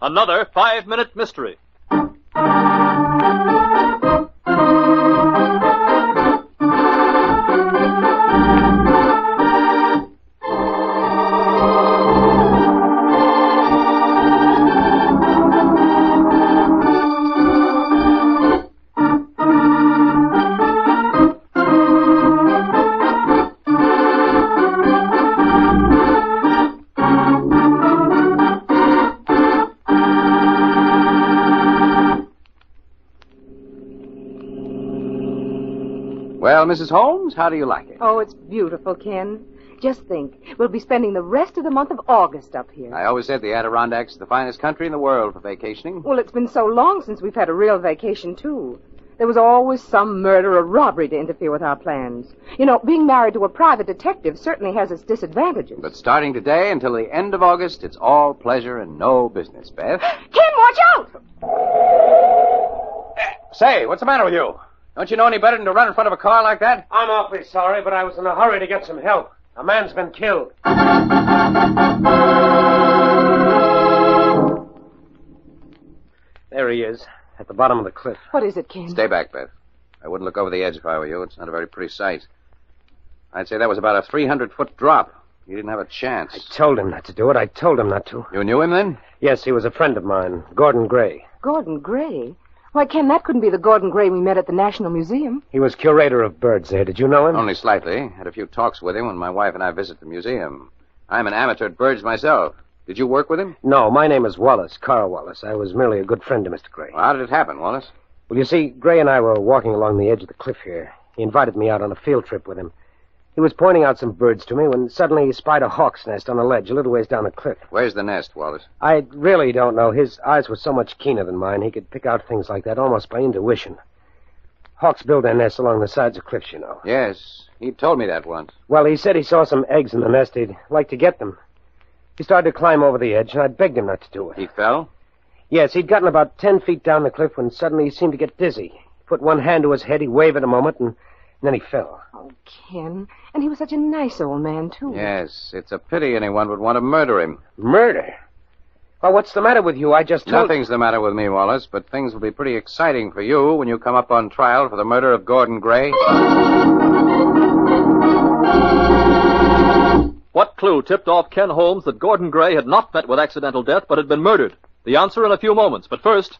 Another 5-minute mystery. Well, Mrs. Holmes, how do you like it? Oh, it's beautiful, Ken. Just think, we'll be spending the rest of the month of August up here. I always said the Adirondacks is the finest country in the world for vacationing. Well, it's been so long since we've had a real vacation, too. There was always some murder or robbery to interfere with our plans. You know, being married to a private detective certainly has its disadvantages. But starting today until the end of August, it's all pleasure and no business, Beth. Ken, watch out! Say, what's the matter with you? Don't you know any better than to run in front of a car like that? I'm awfully sorry, but I was in a hurry to get some help. A man's been killed. There he is, at the bottom of the cliff. What is it, Ken? Stay back, Beth. I wouldn't look over the edge if I were you. It's not a very pretty sight. I'd say that was about a 300-foot drop. You didn't have a chance. I told him not to do it. I told him not to. You knew him then? Yes, he was a friend of mine, Gordon Gray. Gordon Gray? Why, Ken, that couldn't be the Gordon Gray we met at the National Museum. He was curator of birds there. Did you know him? Only slightly. Had a few talks with him when my wife and I visit the museum. I'm an amateur at birds myself. Did you work with him? No, my name is Wallace, Carl Wallace. I was merely a good friend to Mr. Gray. Well, how did it happen, Wallace? Well, you see, Gray and I were walking along the edge of the cliff here. He invited me out on a field trip with him. He was pointing out some birds to me when suddenly he spied a hawk's nest on a ledge a little ways down the cliff. Where's the nest, Wallace? I really don't know. His eyes were so much keener than mine, he could pick out things like that almost by intuition. Hawks build their nests along the sides of cliffs, you know. Yes, he told me that once. Well, he said he saw some eggs in the nest. He'd like to get them. He started to climb over the edge, and I begged him not to do it. He fell? Yes, he'd gotten about 10 feet down the cliff when suddenly he seemed to get dizzy. He put one hand to his head, he waved a moment, and then he fell. Oh, Ken. And he was such a nice old man, too. Yes, it's a pity anyone would want to murder him. Murder? Well, what's the matter with you? I just told... Nothing's the matter with me, Wallace, but things will be pretty exciting for you when you come up on trial for the murder of Gordon Gray. What clue tipped off Ken Holmes that Gordon Gray had not met with accidental death but had been murdered? The answer in a few moments, but first...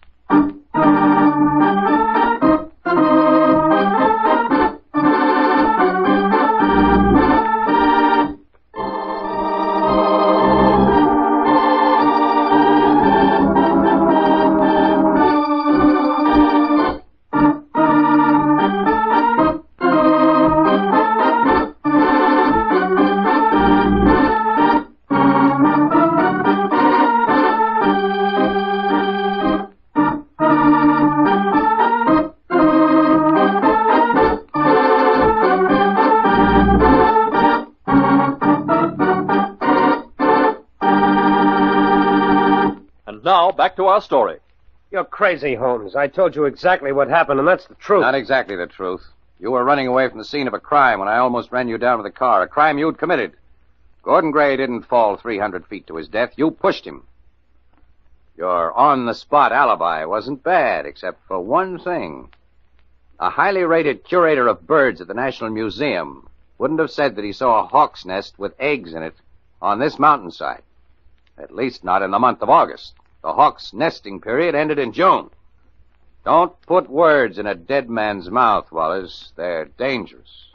Now, back to our story. You're crazy, Holmes. I told you exactly what happened, and that's the truth. Not exactly the truth. You were running away from the scene of a crime when I almost ran you down with a car, a crime you'd committed. Gordon Gray didn't fall 300 feet to his death. You pushed him. Your on-the-spot alibi wasn't bad, except for one thing. A highly rated curator of birds at the National Museum wouldn't have said that he saw a hawk's nest with eggs in it on this mountainside. At least not in the month of August. The hawk's nesting period ended in June. Don't put words in a dead man's mouth, Wallace. They're dangerous.